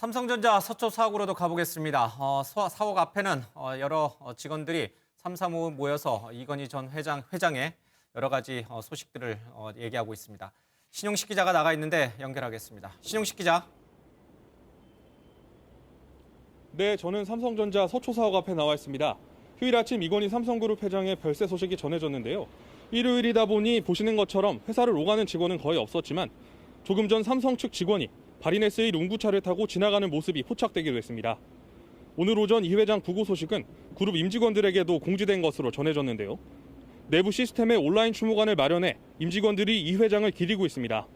삼성전자 서초 사옥으로도 가보겠습니다. 사옥 앞에는 여러 직원들이 삼삼오오 모여서 이건희 전 회장의 여러 가지 소식들을 얘기하고 있습니다. 신용식 기자가 나가 있는데 연결하겠습니다. 신용식 기자. 네, 저는 삼성전자 서초 사옥 앞에 나와 있습니다. 휴일 아침 이건희 삼성그룹 회장의 별세 소식이 전해졌는데요. 일요일이다 보니 보시는 것처럼 회사를 오가는 직원은 거의 없었지만 조금 전 삼성 측 직원이 바리네스의 롱구차를 타고 지나가는 모습이 포착되기도 했습니다. 오늘 오전 이 회장 부고 소식은 그룹 임직원들에게도 공지된 것으로 전해졌는데요. 내부 시스템에 온라인 추모관을 마련해 임직원들이 이 회장을 기리고 있습니다.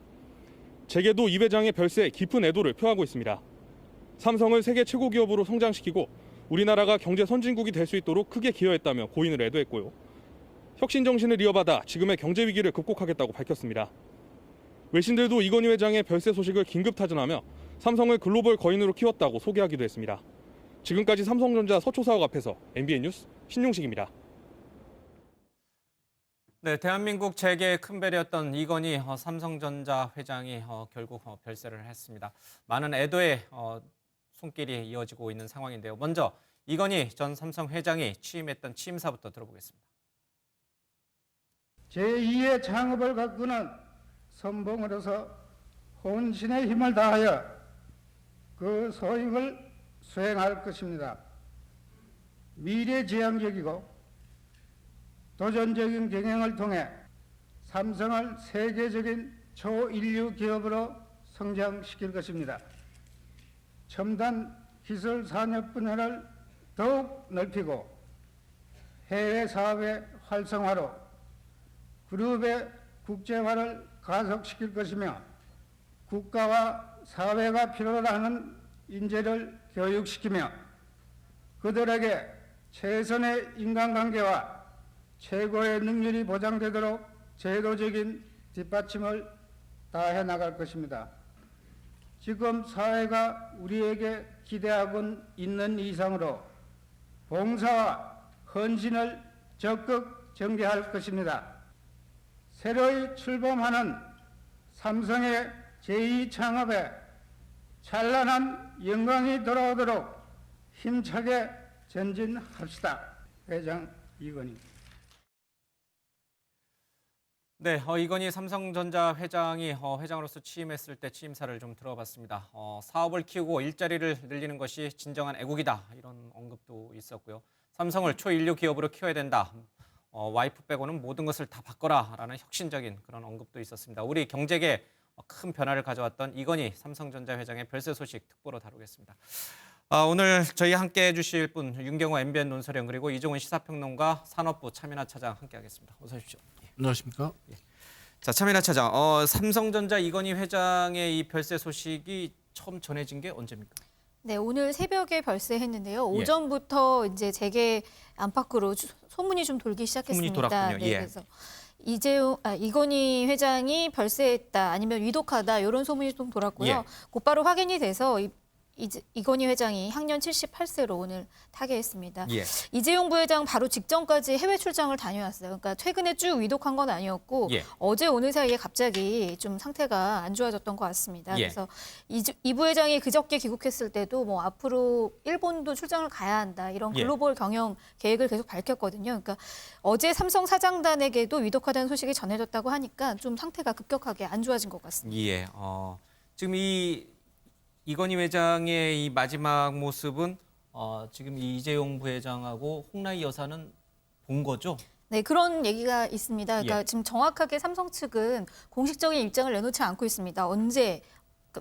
재계도 이 회장의 별세에 깊은 애도를 표하고 있습니다. 삼성을 세계 최고 기업으로 성장시키고 우리나라가 경제 선진국이 될 수 있도록 크게 기여했다며 고인을 애도했고요. 혁신 정신을 이어받아 지금의 경제 위기를 극복하겠다고 밝혔습니다. 외신들도 이건희 회장의 별세 소식을 긴급 타전하며 삼성을 글로벌 거인으로 키웠다고 소개하기도 했습니다. 지금까지 삼성전자 서초 사옥 앞에서 MBN 뉴스 신용식입니다. 네, 대한민국 재계의 큰 벨이었던 이건희 삼성전자 회장이 결국 별세를 했습니다. 많은 애도의 손길이 이어지고 있는 상황인데요. 먼저 이건희 전 삼성 회장이 취임했던 취임사부터 들어보겠습니다. 제2의 창업을 가꾸는 선봉으로서 혼신의 힘을 다하여 그 소임을 수행할 것입니다. 미래지향적이고 도전적인 경영을 통해 삼성을 세계적인 초인류 기업으로 성장시킬 것입니다. 첨단 기술 산업 분야를 더욱 넓히고 해외 사업의 활성화로 그룹의 국제화를 가속시킬 것이며 국가와 사회가 필요로 하는 인재를 교육시키며 그들에게 최선의 인간관계와 최고의 능률이 보장되도록 제도적인 뒷받침을 다해 나갈 것입니다. 지금 사회가 우리에게 기대하고 있는 이상으로 봉사와 헌신을 적극 전개할 것입니다. 새로이 출범하는 삼성의 제2창업에 찬란한 영광이 돌아오도록 힘차게 전진합시다. 회장 이건희. 네, 이건희 삼성전자 회장이 회장으로서 취임했을 때 취임사를 좀 들어봤습니다. 사업을 키우고 일자리를 늘리는 것이 진정한 애국이다. 이런 언급도 있었고요. 삼성을 초인류 기업으로 키워야 된다. 와이프 빼고는 모든 것을 다 바꿔라라는 혁신적인 그런 언급도 있었습니다. 우리 경제계에 큰 변화를 가져왔던 이건희 삼성전자 회장의 별세 소식 특보로 다루겠습니다. 오늘 저희 함께 해주실 분 윤경호 MBN 논설위원 그리고 이종훈 시사평론가 산업부 차민하 차장 함께하겠습니다. 어서 오십시오. 안녕하십니까? 예. 자, 차민하 차장, 삼성전자 이건희 회장의 이 별세 소식이 처음 전해진 게 언제입니까? 네, 오늘 새벽에 별세했는데요. 오전부터 이제 재계 안팎으로 소문이 좀 돌기 시작했습니다. 소문이 돌았군요. 네, 그래서 이건희 회장이 별세했다, 아니면 위독하다 이런 소문이 좀 돌았고요. 곧바로 확인이 돼서 이건희 회장이 향년 78세로 오늘 타계했습니다. 이재용 부회장 바로 직전까지 해외 출장을 다녀왔어요. 그러니까 최근에 쭉 위독한 건 아니었고 어제 오늘 사이에 갑자기 좀 상태가 안 좋아졌던 것 같습니다. 그래서 이 부회장이 그저께 귀국했을 때도 뭐 앞으로 일본도 출장을 가야 한다 이런 글로벌 경영 계획을 계속 밝혔거든요. 그러니까 어제 삼성 사장단에게도 위독하다는 소식이 전해졌다고 하니까 좀 상태가 급격하게 안 좋아진 것 같습니다. 지금 이건희 회장의 이 마지막 모습은 지금 이재용 부회장하고 홍라희 여사는 본 거죠? 네, 그런 얘기가 있습니다. 그러니까 지금 정확하게 삼성 측은 공식적인 입장을 내놓지 않고 있습니다. 언제,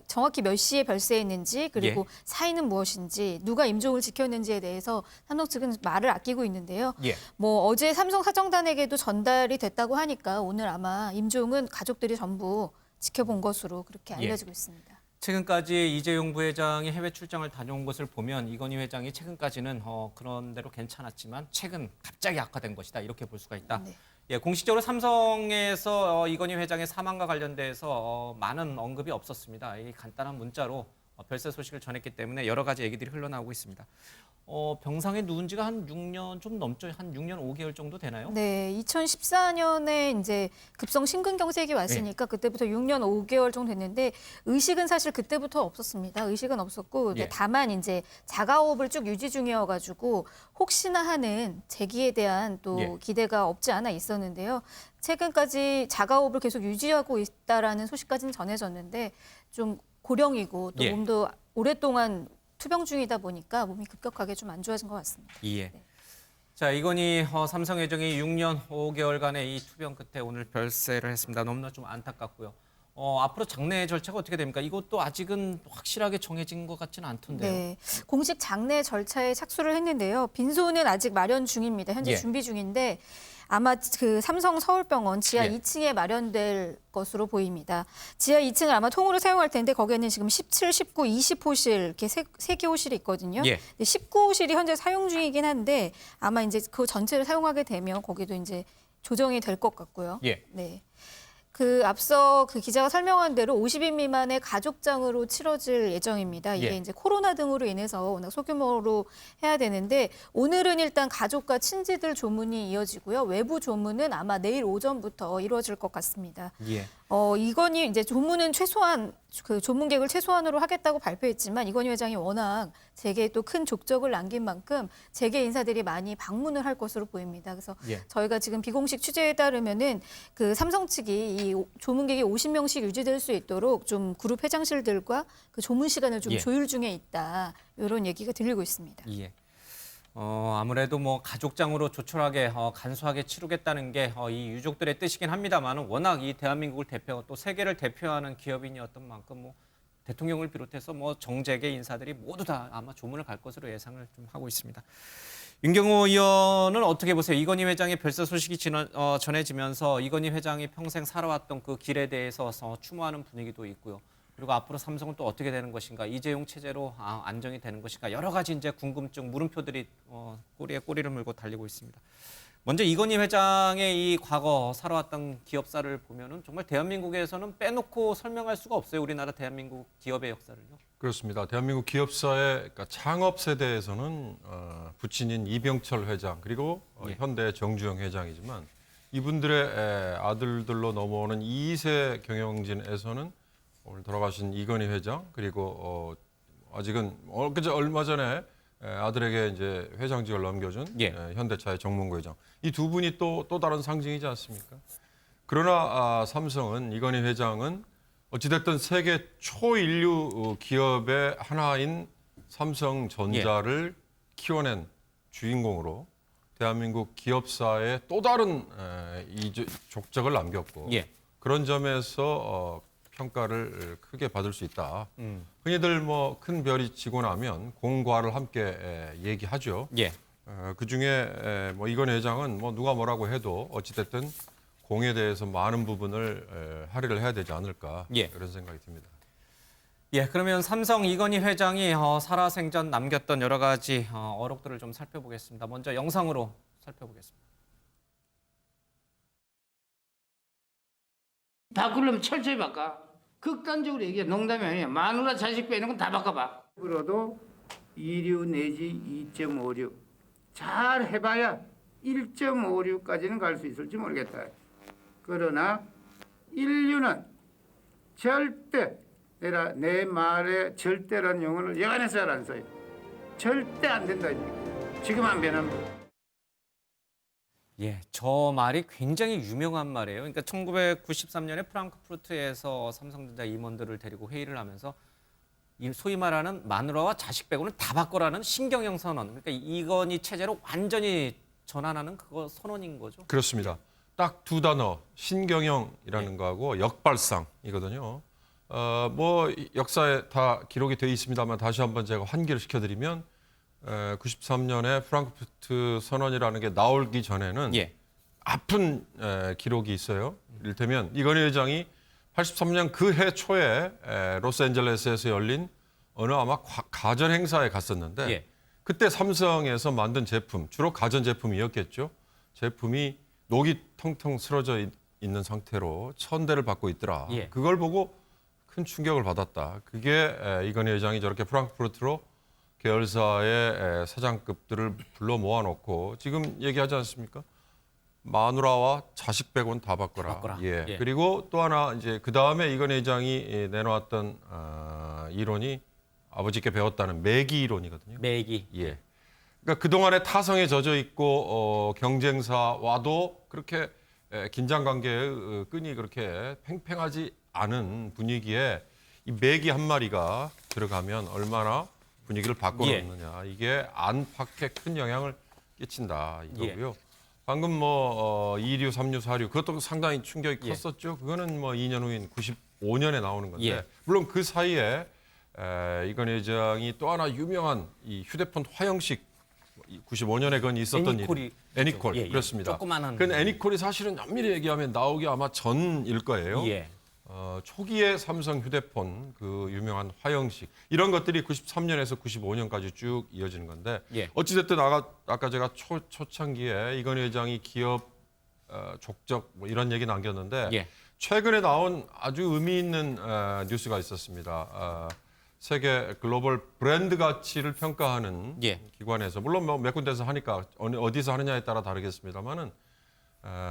정확히 몇 시에 별세했는지, 그리고 사인은 무엇인지, 누가 임종을 지켰는지에 대해서 삼성 측은 말을 아끼고 있는데요. 뭐 어제 삼성 사정단에게도 전달이 됐다고 하니까 오늘 아마 임종은 가족들이 전부 지켜본 것으로 그렇게 알려지고 있습니다. 최근까지 이재용 부회장이 해외 출장을 다녀온 것을 보면 이건희 회장이 최근까지는 그런 대로 괜찮았지만 최근 갑자기 악화된 것이다. 이렇게 볼 수가 있다. 공식적으로 삼성에서 이건희 회장의 사망과 관련돼서 많은 언급이 없었습니다. 이 간단한 문자로 별세 소식을 전했기 때문에 여러 가지 얘기들이 흘러나오고 있습니다. 병상에 누운 지가 한 6년 좀 넘죠. 한 6년 5개월 정도 되나요? 네, 2014년에 이제 급성 심근경색이 왔으니까 그때부터 6년 5개월 정도 됐는데 의식은 사실 그때부터 없었습니다. 의식은 없었고 예. 다만 이제 자가호흡을 쭉 유지 중이어가지고 혹시나 하는 재기에 대한 또 예. 기대가 없지 않아 있었는데요. 최근까지 자가호흡을 계속 유지하고 있다라는 소식까지는 전해졌는데 좀 고령이고 또 예. 몸도 오랫동안 투병 중이다 보니까 몸이 급격하게 좀 안 좋아진 것 같습니다. 예. 네. 자, 이건희 삼성회장이 6년 5개월간의 이 투병 끝에 오늘 별세를 했습니다. 너무나 좀 안타깝고요. 앞으로 장례 절차가 어떻게 됩니까? 이것도 아직은 확실하게 정해진 것 같지는 않던데요. 네, 공식 장례 절차에 착수를 했는데요. 빈소는 아직 마련 중입니다. 현재 예. 준비 중인데 아마 그 삼성 서울병원 지하 예. 2층에 마련될 것으로 보입니다. 지하 2층을 아마 통으로 사용할 텐데 거기에는 지금 17, 19, 20호실 이렇게 세 개 호실이 있거든요. 예. 19호실이 현재 사용 중이긴 한데 아마 이제 그 전체를 사용하게 되면 거기도 이제 조정이 될 것 같고요. 예. 네. 그 앞서 그 기자가 설명한 대로 50인 미만의 가족장으로 치러질 예정입니다. 이게 예. 이제 코로나 등으로 인해서 워낙 소규모로 해야 되는데 오늘은 일단 가족과 친지들 조문이 이어지고요. 외부 조문은 아마 내일 오전부터 이루어질 것 같습니다. 예. 이건희 이제 조문은 최소한 그 조문객을 최소한으로 하겠다고 발표했지만 이건희 회장이 워낙 재계에 또 큰 족적을 남긴 만큼 재계 인사들이 많이 방문을 할 것으로 보입니다. 그래서 예. 저희가 지금 비공식 취재에 따르면은 그 삼성 측이 이 조문객이 50명씩 유지될 수 있도록 좀 그룹 회장실들과 그 조문 시간을 좀 예. 조율 중에 있다. 이런 얘기가 들리고 있습니다. 예. 아무래도 뭐 가족장으로 조촐하게 간소하게 치르겠다는 게 이 유족들의 뜻이긴 합니다만 워낙 이 대한민국을 대표 또 세계를 대표하는 기업인이었던 만큼 뭐 대통령을 비롯해서 뭐 정재계 인사들이 모두 다 아마 조문을 갈 것으로 예상을 좀 하고 있습니다. 윤경호 의원은 어떻게 보세요? 이건희 회장의 별세 소식이 전해지면서 이건희 회장이 평생 살아왔던 그 길에 대해서 추모하는 분위기도 있고요. 그리고 앞으로 삼성은 또 어떻게 되는 것인가? 이재용 체제로 안정이 되는 것인가? 여러 가지 이제 궁금증, 물음표들이 꼬리에 꼬리를 물고 달리고 있습니다. 먼저 이건희 회장의 이 과거 살아왔던 기업사를 보면은 정말 대한민국에서는 빼놓고 설명할 수가 없어요. 우리나라 대한민국 기업의 역사를요. 그렇습니다. 대한민국 기업사의 그러니까 창업 세대에서는 부친인 이병철 회장 그리고 예. 현대 정주영 회장이지만 이분들의 아들들로 넘어오는 2세 경영진에서는 오늘 돌아가신 이건희 회장 그리고 아직은 얼마 전에 아들에게 이제 회장직을 넘겨준 예. 현대차의 정문구 회장 이 두 분이 또 다른 상징이지 않습니까? 그러나 삼성은 이건희 회장은 어찌됐든 세계 초인류 기업의 하나인 삼성전자를 키워낸 주인공으로 대한민국 기업사에 또 다른 족적을 남겼고 예. 그런 점에서 평가를 크게 받을 수 있다. 흔히들 뭐 큰 별이 지고 나면 공과를 함께 얘기하죠. 예. 그 중에 뭐 이건희 회장은 뭐 누가 뭐라고 해도 어찌됐든 공에 대해서 많은 부분을 할애를 해야 되지 않을까 예. 그런 생각이 듭니다. 예, 그러면 삼성 이건희 회장이 살아생전 남겼던 여러 가지 어록들을 좀 살펴보겠습니다. 먼저 영상으로 살펴보겠습니다. 바꾸려면 철저히 바꿔. 극단적으로 얘기해. 농담이 아니야. 마누라 자식 빼는 건 다 바꿔봐. 으로도 2류 내지 2.56. 잘 해봐야 1.56까지는 갈 수 있을지 모르겠다. 그러나 인류는 절대 내 말에 절대라는 용어를 여간해서 잘 안 써요. 절대 안 된다. 지금 안 변합니다. 예, 저 말이 굉장히 유명한 말이에요. 그러니까 1993년에 프랑크푸르트에서 삼성전자 임원들을 데리고 회의를 하면서 소위 말하는 마누라와 자식 빼고는 다 바꿔라는 신경영 선언. 그러니까 이건희 체제로 완전히 전환하는 그거 선언인 거죠. 그렇습니다. 딱 두 단어 신경영이라는 거하고 역발상이거든요. 뭐 역사에 다 기록이 돼 있습니다만 다시 한번 제가 환기를 시켜드리면 93년에 프랑크푸르트 선언이라는 게 나오기 전에는 예. 아픈 기록이 있어요. 이를테면 이건희 회장이 83년 그 해 초에 로스앤젤레스에서 열린 어느 아마 가전 행사에 갔었는데 예. 그때 삼성에서 만든 제품, 주로 가전 제품이었겠죠. 제품이 녹이 텅텅 쓰러져 있는 상태로 천대를 받고 있더라. 예. 그걸 보고 큰 충격을 받았다. 그게 이건희 회장이 저렇게 프랑크푸르트로 계열사의 사장급들을 불러 모아놓고 지금 얘기하지 않습니까? 마누라와 자식 빼고는 다 바꿔라. 다 바꿔라. 예. 예. 그리고 또 하나 이제 그 다음에 이건희 회장이 내놓았던 이론이 아버지께 배웠다는 매기 이론이거든요. 매기. 예. 그러니까 그 동안에 타성에 젖어 있고 경쟁사와도 그렇게 긴장 관계의 끈이 그렇게 팽팽하지 않은 분위기에 이 매기 한 마리가 들어가면 얼마나 분위기를 바꿔놓느냐. 이게 안팎에 큰 영향을 끼친다 이거고요. 방금 뭐 2류, 3류, 4류 그것도 상당히 충격이 컸었죠. 그거는 뭐 2년 후인 95년에 나오는 건데 물론 그 사이에 이건희 회장이 또 하나 유명한 이 휴대폰 화형식 95년에 그건 있었던 일. 애니콜. 그렇습니다. 조그마한. 그 애니콜이 사실은 엄밀히 얘기하면 나오기 아마 전일 거예요. 예. 초기에 삼성 휴대폰 그 유명한 화형식 이런 것들이 93년에서 95년까지 쭉 이어지는 건데 어찌됐든 아까 제가 초창기에 이건희 회장이 기업 족적 뭐 이런 얘기 남겼는데 최근에 나온 아주 의미 있는 뉴스가 있었습니다. 세계 글로벌 브랜드 가치를 평가하는 기관에서 물론 뭐 몇 군데서 하니까 어디서 하느냐에 따라 다르겠습니다만은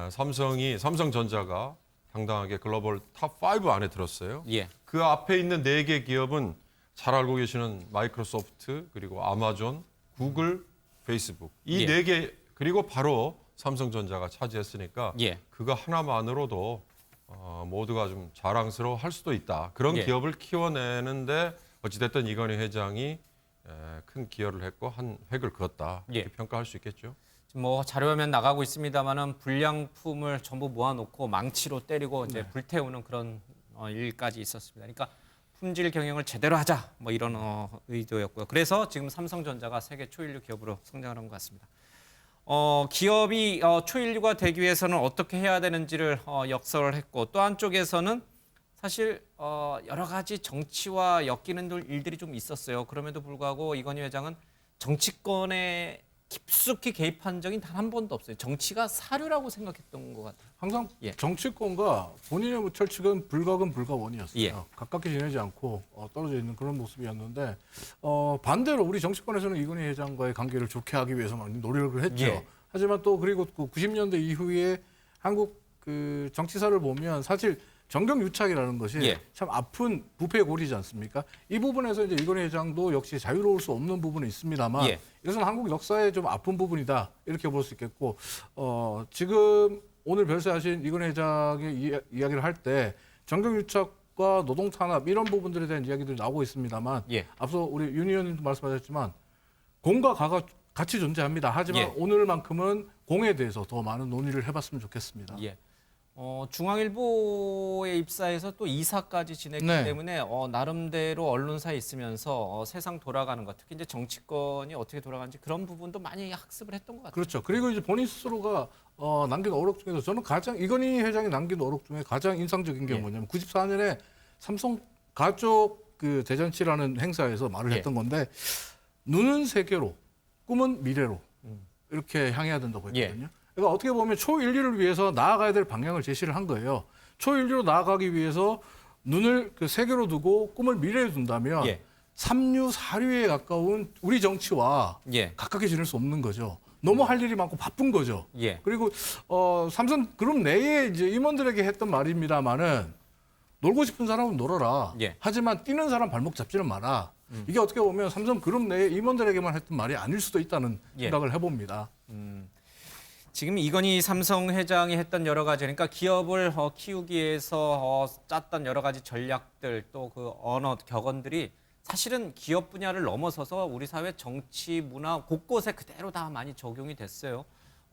삼성전자가 당당하게 글로벌 탑5 안에 들었어요. 그 앞에 있는 4개 기업은 잘 알고 계시는 마이크로소프트, 그리고 아마존, 구글, 페이스북. 이 4개 그리고 바로 삼성전자가 차지했으니까 그거 하나만으로도 모두가 좀 자랑스러워 할 수도 있다. 그런 기업을 키워내는데 어찌됐든 이건희 회장이 큰 기여를 했고 한 획을 그었다. 이렇게 평가할 수 있겠죠. 뭐 자료화면 나가고 있습니다만은 불량품을 전부 모아놓고 망치로 때리고 이제 불태우는 그런 일까지 있었습니다. 그러니까 품질 경영을 제대로 하자 뭐 이런 의도였고요. 그래서 지금 삼성전자가 세계 초일류 기업으로 성장하는 것 같습니다. 기업이 초일류가 되기 위해서는 어떻게 해야 되는지를 역설을 했고 또 한쪽에서는 사실 여러 가지 정치와 엮이는 일들이 좀 있었어요. 그럼에도 불구하고 이건희 회장은 정치권에 깊숙이 개입한 적이 단 한 번도 없어요. 정치가 사료라고 생각했던 것 같아요. 항상 정치권과 본인의 철칙은 불가근 불가원이었어요. 가깝게 지내지 않고 떨어져 있는 그런 모습이었는데 반대로 우리 정치권에서는 이건희 회장과의 관계를 좋게 하기 위해서 많이 노력을 했죠. 하지만 또 그리고 90년대 이후에 한국 그 정치사를 보면 사실 정경유착이라는 것이 참 아픈 부패의 골이지 않습니까? 이 부분에서 이제 이건희 회장도 역시 자유로울 수 없는 부분이 있습니다만 이것은 한국 역사의 좀 아픈 부분이다 이렇게 볼 수 있겠고 지금 오늘 별세하신 이건희 회장의 이야기를 할 때 정경유착과 노동탄압 이런 부분들에 대한 이야기들이 나오고 있습니다만 앞서 우리 윤 의원님도 말씀하셨지만 공과 가가 같이 존재합니다. 하지만 오늘만큼은 공에 대해서 더 많은 논의를 해봤으면 좋겠습니다. 중앙일보에 입사해서 또 이사까지 지냈기 때문에 나름대로 언론사에 있으면서 세상 돌아가는 것, 특히 이제 정치권이 어떻게 돌아가는지 그런 부분도 많이 학습을 했던 것 같아요. 그렇죠. 그리고 이제 본인 스스로가 남긴 어록 중에서 저는 가장 이건희 회장이 남긴 어록 중에 가장 인상적인 게 뭐냐면 94년에 삼성 가족 그 대잔치라는 행사에서 말을 했던 건데 눈은 세계로, 꿈은 미래로 이렇게 향해야 된다고 했거든요. 그러니까 어떻게 보면 초일류를 위해서 나아가야 될 방향을 제시를 한 거예요. 초일류로 나아가기 위해서 눈을 그 세계로 두고 꿈을 미래에 둔다면 3류, 4류에 가까운 우리 정치와 가깝게 지낼 수 없는 거죠. 너무 할 일이 많고 바쁜 거죠. 그리고 삼성그룹 내에 이제 임원들에게 했던 말입니다만은 놀고 싶은 사람은 놀아라. 하지만 뛰는 사람 발목 잡지는 마라. 이게 어떻게 보면 삼성그룹 내에 임원들에게만 했던 말이 아닐 수도 있다는 생각을 해봅니다. 지금 이건희 삼성 회장이 했던 여러 가지 그러니까 기업을 키우기 위해서 짰던 여러 가지 전략들 또 그 언어 격언들이 사실은 기업 분야를 넘어서서 우리 사회 정치 문화 곳곳에 그대로 다 많이 적용이 됐어요.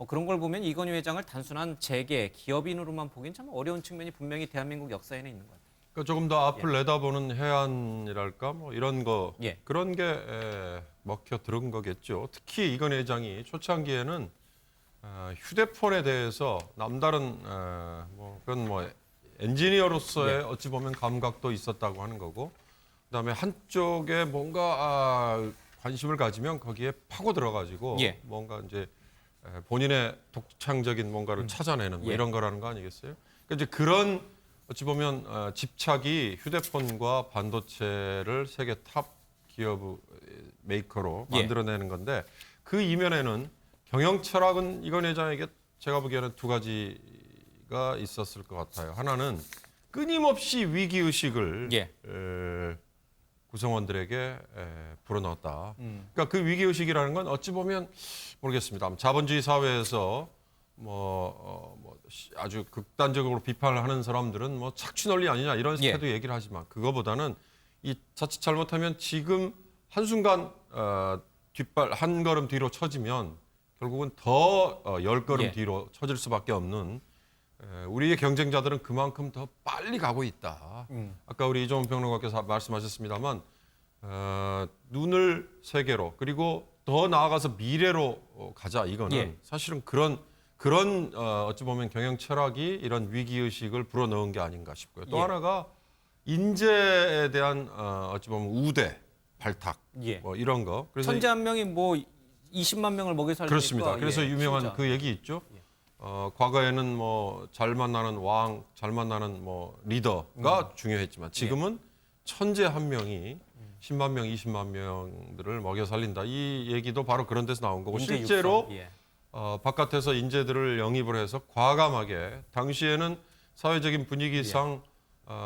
그런 걸 보면 이건희 회장을 단순한 재계 기업인으로만 보기엔 참 어려운 측면이 분명히 대한민국 역사에는 있는 것 같아요. 그러니까 조금 더 앞을 내다보는 해안이랄까 뭐 이런 거 그런 게 먹혀 들은 거겠죠. 특히 이건희 회장이 초창기에는 휴대폰에 대해서 남다른 그런 뭐 엔지니어로서의 어찌 보면 감각도 있었다고 하는 거고 그다음에 한쪽에 뭔가 관심을 가지면 거기에 파고 들어가지고 뭔가 이제 본인의 독창적인 뭔가를 찾아내는 뭐 이런 거라는 거 아니겠어요? 그러니까 이제 그런 어찌 보면 집착이 휴대폰과 반도체를 세계 탑 기업의 메이커로 예. 만들어내는 건데 그 이면에는 경영 철학은 이건 회장에게 제가 보기에는 두 가지가 있었을 것 같아요. 하나는 끊임없이 위기 의식을 예. 구성원들에게 불어넣었다. 그러니까 그 위기 의식이라는 건 어찌 보면 모르겠습니다. 자본주의 사회에서 아주 극단적으로 비판을 하는 사람들은 뭐 착취 논리 아니냐 이런 예. 식으로 얘기를 하지만 그거보다는 이 자칫 잘못하면 지금 한순간 뒷발 한 걸음 뒤로 쳐지면 결국은 더 10걸음 예. 뒤로 쳐질 수밖에 없는 우리의 경쟁자들은 그만큼 더 빨리 가고 있다. 아까 우리 이종훈 평론가께서 말씀하셨습니다만 눈을 세계로 그리고 더 나아가서 미래로 가자. 이거는 예. 사실은 그런 어찌 보면 경영 철학이 이런 위기 의식을 불어넣은 게 아닌가 싶고요. 또 예. 하나가 인재에 대한 어찌 보면 우대, 발탁 예. 뭐 이런 거. 그래서 천재 한 명이 뭐 20만 명을 먹여 살리니까 그렇습니다. 그래서 예, 유명한 진짜. 그 얘기 있죠. 과거에는 뭐 잘 만나는 왕, 잘 만나는 뭐 리더가 중요했지만 지금은 천재 한 명이 10만 명, 20만 명들을 먹여 살린다. 이 얘기도 바로 그런 데서 나온 거고 인재 실제로 육성. 예. 바깥에서 인재들을 영입을 해서 과감하게 당시에는 사회적인 분위기상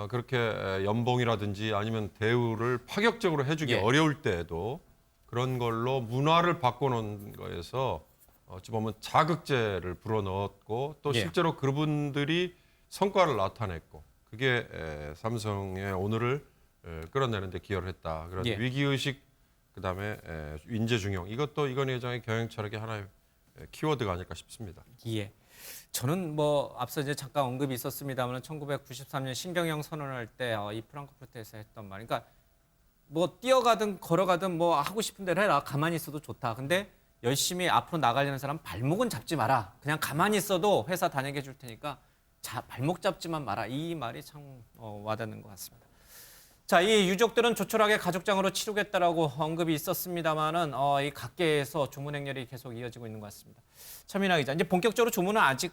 그렇게 연봉이라든지 아니면 대우를 파격적으로 해주기 예. 어려울 때에도 그런 걸로 문화를 바꿔놓은 거에서 어찌 보면 자극제를 불어넣었고 또 예. 실제로 그분들이 성과를 나타냈고 그게 삼성의 오늘을 끌어내는 데 기여를 했다. 그런 예. 위기의식 그다음에 인재 중용 이것도 이건희 회장의 경영 철학의 하나의 키워드가 아닐까 싶습니다. 예. 저는 뭐 앞서 이제 잠깐 언급이 있었습니다만 1993년 신경영 선언할 때 이 프랑크푸르트에서 했던 말. 그러니까 뭐 뛰어가든 걸어가든 뭐 하고 싶은 대로 해라. 가만히 있어도 좋다. 근데 열심히 앞으로 나가려는 사람 발목은 잡지 마라. 그냥 가만히 있어도 회사 다니게 해줄 테니까 발목 잡지만 마라. 이 말이 참 와닿는 것 같습니다. 자, 이 유족들은 조촐하게 가족장으로 치르겠다라고 언급이 있었습니다만은 이 각계에서 조문 행렬이 계속 이어지고 있는 것 같습니다. 차민아 기자, 이제 본격적으로 조문은 아직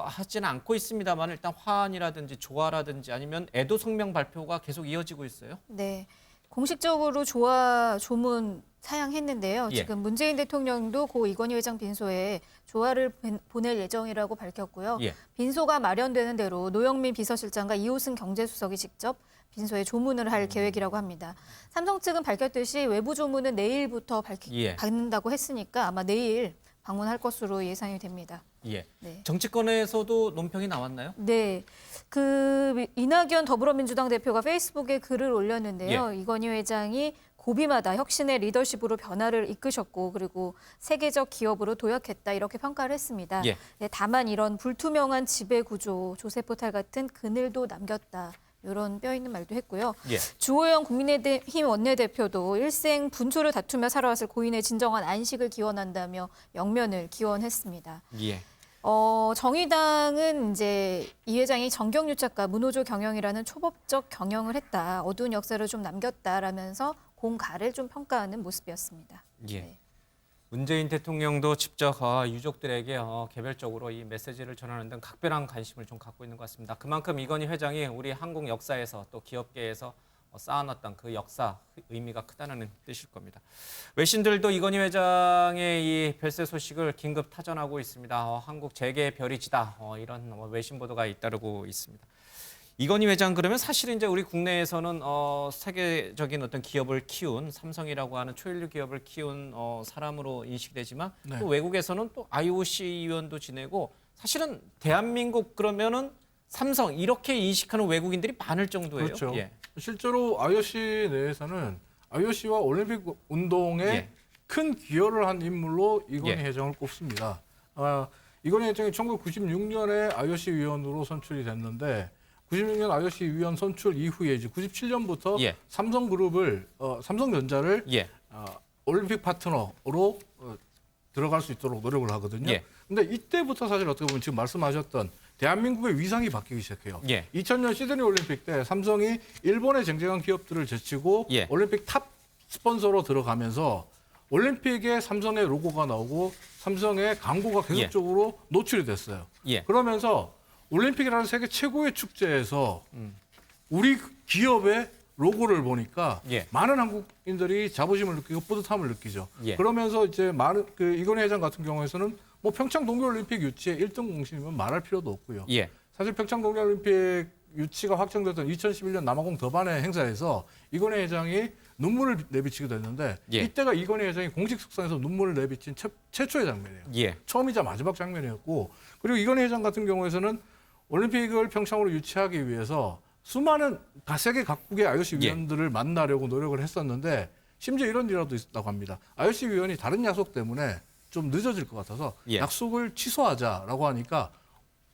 하지는 않고 있습니다만 일단 화환이라든지 조화라든지 아니면 애도 성명 발표가 계속 이어지고 있어요. 네. 공식적으로 조문 사양했는데요. 예. 지금 문재인 대통령도 고 이건희 회장 빈소에 조화를 보낼 예정이라고 밝혔고요. 예. 빈소가 마련되는 대로 노영민 비서실장과 이호승 경제수석이 직접 빈소에 조문을 할 계획이라고 합니다. 삼성 측은 밝혔듯이 외부 조문은 내일부터 예. 받는다고 했으니까 아마 내일 방문할 것으로 예상이 됩니다. 예. 네. 정치권에서도 논평이 나왔나요? 네, 그 이낙연 더불어민주당 대표가 페이스북에 글을 올렸는데요. 이건희 회장이 고비마다 혁신의 리더십으로 변화를 이끄셨고 그리고 세계적 기업으로 도약했다 이렇게 평가를 했습니다. 예. 네, 다만 이런 불투명한 지배 구조, 조세포탈 같은 그늘도 남겼다. 이런 뼈 있는 말도 했고요. 예. 주호영 국민의힘 원내대표도 일생 분초를 다투며 살아왔을 고인의 진정한 안식을 기원한다며 영면을 기원했습니다. 예. 정의당은 이제 이 회장이 정경유 작가 문호조 경영이라는 초법적 경영을 했다. 어두운 역사를 좀 남겼다라면서 공가를 좀 평가하는 모습이었습니다. 예. 네. 문재인 대통령도 직접 유족들에게 개별적으로 이 메시지를 전하는 등 각별한 관심을 좀 갖고 있는 것 같습니다. 그만큼 이건희 회장이 우리 한국 역사에서 또 기업계에서 쌓아놨던 그 역사 의미가 크다는 뜻일 겁니다. 외신들도 이건희 회장의 이 별세 소식을 긴급 타전하고 있습니다. 한국 재계의 별이 지다 이런 외신 보도가 잇따르고 있습니다. 이건희 회장 그러면 사실 이제 우리 국내에서는 세계적인 어떤 기업을 키운 삼성이라고 하는 초일류 기업을 키운 사람으로 인식되지만 네. 또 외국에서는 또 IOC 위원도 지내고 사실은 대한민국 그러면은 삼성 이렇게 인식하는 외국인들이 많을 정도예요. 그렇죠. 예. 실제로 IOC 내에서는 IOC와 올림픽 운동에 예. 큰 기여를 한 인물로 이건희 예. 회장을 꼽습니다. 이건희 회장이 1996년에 IOC 위원으로 선출이 됐는데 96년 IOC 위원 선출 이후에 이제 97년부터 예. 삼성그룹을 삼성전자를 예. 올림픽 파트너로 들어갈 수 있도록 노력을 하거든요. 예. 근데 이때부터 사실 어떻게 보면 지금 말씀하셨던 대한민국의 위상이 바뀌기 시작해요. 예. 2000년 시드니 올림픽 때 삼성이 일본의 쟁쟁한 기업들을 제치고 예. 올림픽 탑 스폰서로 들어가면서 올림픽에 삼성의 로고가 나오고 삼성의 광고가 계속적으로 노출이 됐어요. 예. 그러면서 올림픽이라는 세계 최고의 축제에서 우리 기업의 로고를 보니까 예. 많은 한국인들이 자부심을 느끼고 뿌듯함을 느끼죠. 예. 그러면서 이제 많은 그 이건희 회장 같은 경우에는 뭐 평창 동계올림픽 유치의 1등 공신이면 말할 필요도 없고요. 예. 사실 평창 동계올림픽 유치가 확정됐던 2011년 남아공 더반의 행사에서 이건희 회장이 눈물을 내비치기도 했는데 예. 이때가 이건희 회장이 공식 석상에서 눈물을 내비친 최초의 장면이에요. 예. 처음이자 마지막 장면이었고 그리고 이건희 회장 같은 경우에는 올림픽을 평창으로 유치하기 위해서 수많은 세계 각국의 IOC 예. 위원들을 만나려고 노력을 했었는데 심지어 이런 일화도 있다고 합니다. IOC 위원이 다른 약속 때문에 좀 늦어질 것 같아서 예. 약속을 취소하자라고 하니까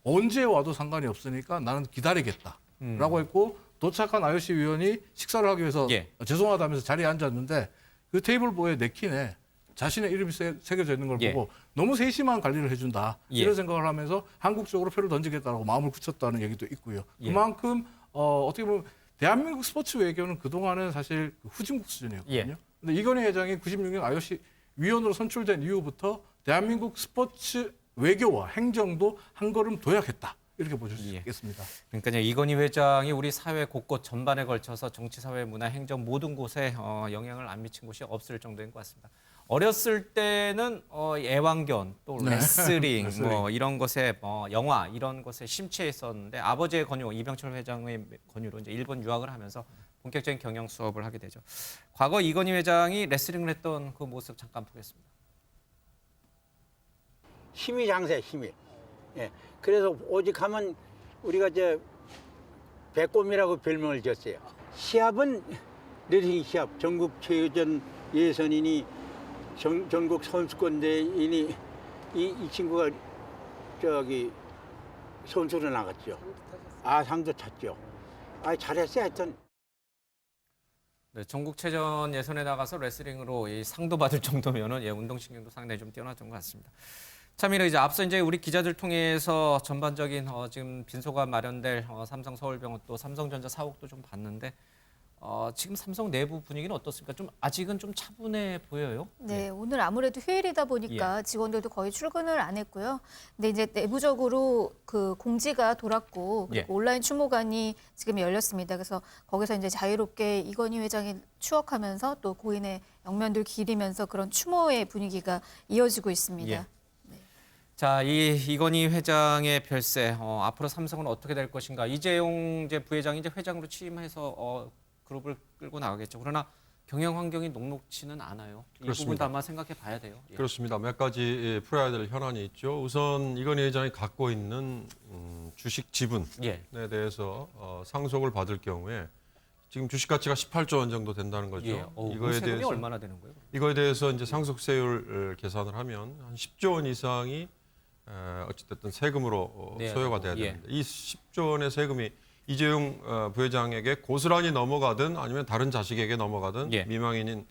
언제 와도 상관이 없으니까 나는 기다리겠다라고 했고 도착한 IOC 위원이 식사를 하기 위해서 예. 죄송하다면서 자리에 앉았는데 그 테이블보에 냅킨에 자신의 이름이 새겨져 있는 걸 예. 보고 너무 세심한 관리를 해준다 예. 이런 생각을 하면서 한국 쪽으로 표를 던지겠다라고 마음을 굳혔다는 얘기도 있고요. 예. 그만큼 어떻게 보면 대한민국 스포츠 외교는 그동안은 사실 후진국 수준이었거든요. 예. 근데 이건희 회장이 96년 IOC 위원으로 선출된 이후부터 대한민국 스포츠 외교와 행정도 한 걸음 도약했다. 이렇게 보실 수 예. 있겠습니다. 그러니까 이건희 회장이 우리 사회 곳곳 전반에 걸쳐서 정치, 사회, 문화, 행정 모든 곳에 영향을 안 미친 곳이 없을 정도인 것 같습니다. 어렸을 때는 애완견, 또 네. 레슬링, 레슬링. 뭐 이런 것에 영화 이런 것에 심취했었는데 아버지의 권유, 이병철 회장의 권유로 이제 일본 유학을 하면서 본격적인 경영 수업을 하게 되죠. 과거 이건희 회장이 레슬링을 했던 그 모습 잠깐 보겠습니다. 힘이 장세, 힘이. 예. 그래서 오직 하면 우리가 이제 배꼽이라고 별명을 줬어요. 시합은 레슬링 시합, 전국 체육전 예선이니 전국 선수권대회니 이 친구가 저기 선수로 나갔죠. 상도 찼죠. 잘했어요, 하여튼. 네, 전국체전 예선에 나가서 레슬링으로 이 상도 받을 정도면은 운동신경도 상당히 좀 뛰어났던 것 같습니다. 참 이제 앞서 이제 우리 기자들 통해서 전반적인 지금 빈소가 마련될 삼성 서울병원 또 삼성전자 사옥도 좀 봤는데 지금 삼성 내부 분위기는 어떻습니까? 좀 아직은 좀 차분해 보여요. 네, 오늘 아무래도 휴일이다 보니까 직원들도 거의 출근을 안 했고요. 근데 이제 내부적으로 그 공지가 돌았고 그리고 온라인 추모관이 지금 열렸습니다. 그래서 거기서 이제 자유롭게 이건희 회장이 추억하면서 또 고인의 영면들 기리면서 그런 추모의 분위기가 이어지고 있습니다. 예. 자, 이건희 회장의 별세 앞으로 삼성은 어떻게 될 것인가? 이재용 이제 부회장이 이제 회장으로 취임해서 그룹을 끌고 나가겠죠. 그러나 경영 환경이 녹록치는 않아요. 이 부분도 아마 생각해 봐야 돼요. 예. 그렇습니다. 몇 가지 풀어야 될 현안이 있죠. 우선 이건희 회장이 갖고 있는 주식 지분에 예. 대해서 상속을 받을 경우에 지금 주식 가치가 18조 원 정도 된다는 거죠. 예. 이거에 세금이 대해서 얼마나 되는 거예요? 이거에 대해서 이제 상속세율을 계산을 하면 한 10조 원 이상이 어찌됐든 세금으로 네, 소요가 돼야 예. 되는데 이 10조 원의 세금이 이재용 부회장에게 고스란히 넘어가든 아니면 다른 자식에게 넘어가든 예. 미망인인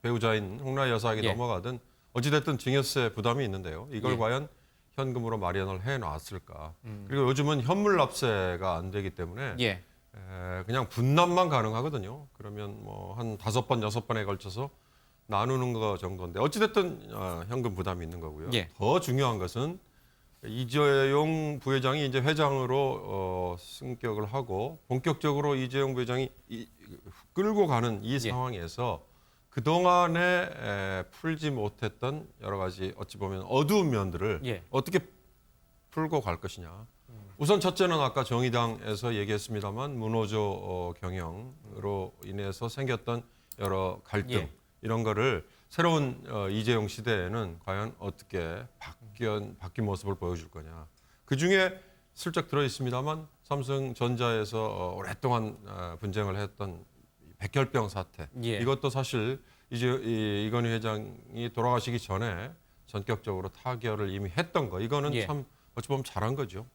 배우자인 홍라희 여사에게 예. 넘어가든 어찌됐든 증여세 부담이 있는데요. 이걸 예. 과연 현금으로 마련을 해놨을까? 그리고 요즘은 현물 납세가 안 되기 때문에 예. 그냥 분납만 가능하거든요. 그러면 뭐 한 5번, 6번에 걸쳐서 나누는 거 정도인데 어찌됐든 현금 부담이 있는 거고요. 예. 더 중요한 것은 이재용 부회장이 이제 회장으로 승격을 하고 본격적으로 이재용 부회장이 끌고 가는 이 예. 상황에서 그동안에 풀지 못했던 여러 가지 어찌 보면 어두운 면들을 예. 어떻게 풀고 갈 것이냐. 우선 첫째는 아까 정의당에서 얘기했습니다만 문호조 경영으로 인해서 생겼던 여러 갈등 예. 이런 거를 새로운 이재용 시대에는 과연 어떻게 바뀐 모습을 보여줄 거냐. 그중에 슬쩍 들어 있습니다만 삼성전자에서 오랫동안 분쟁을 했던 백혈병 사태. 예. 이것도 사실 이건희 회장이 돌아가시기 전에 전격적으로 타결을 이미 했던 거. 이거는 예. 참 어찌 보면 잘한 거죠.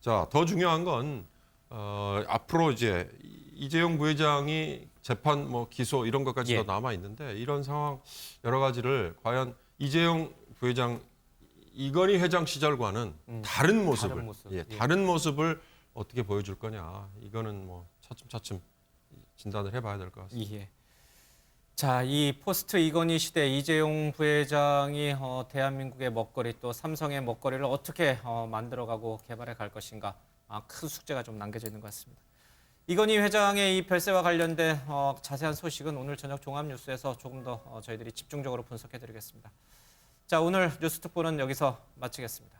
자, 더 중요한 건 앞으로 이제 이재용 부회장이 재판 기소 이런 것까지 예. 더 남아 있는데 이런 상황 여러 가지를 과연 이재용 부회장 이건희 회장 시절과는 다른 모습을 다른 모습. 예. 다른 모습을 어떻게 보여줄 거냐. 이거는 차츰차츰 진단을 해봐야 될 것 같습니다. 예. 자, 이 포스트 이건희 시대 이재용 부회장이 대한민국의 먹거리 또 삼성의 먹거리를 어떻게 만들어가고 개발해 갈 것인가 큰 숙제가 좀 남겨져 있는 것 같습니다. 이건희 회장의 이 별세와 관련된 자세한 소식은 오늘 저녁 종합뉴스에서 조금 더 저희들이 집중적으로 분석해드리겠습니다. 자, 오늘 뉴스 특보는 여기서 마치겠습니다.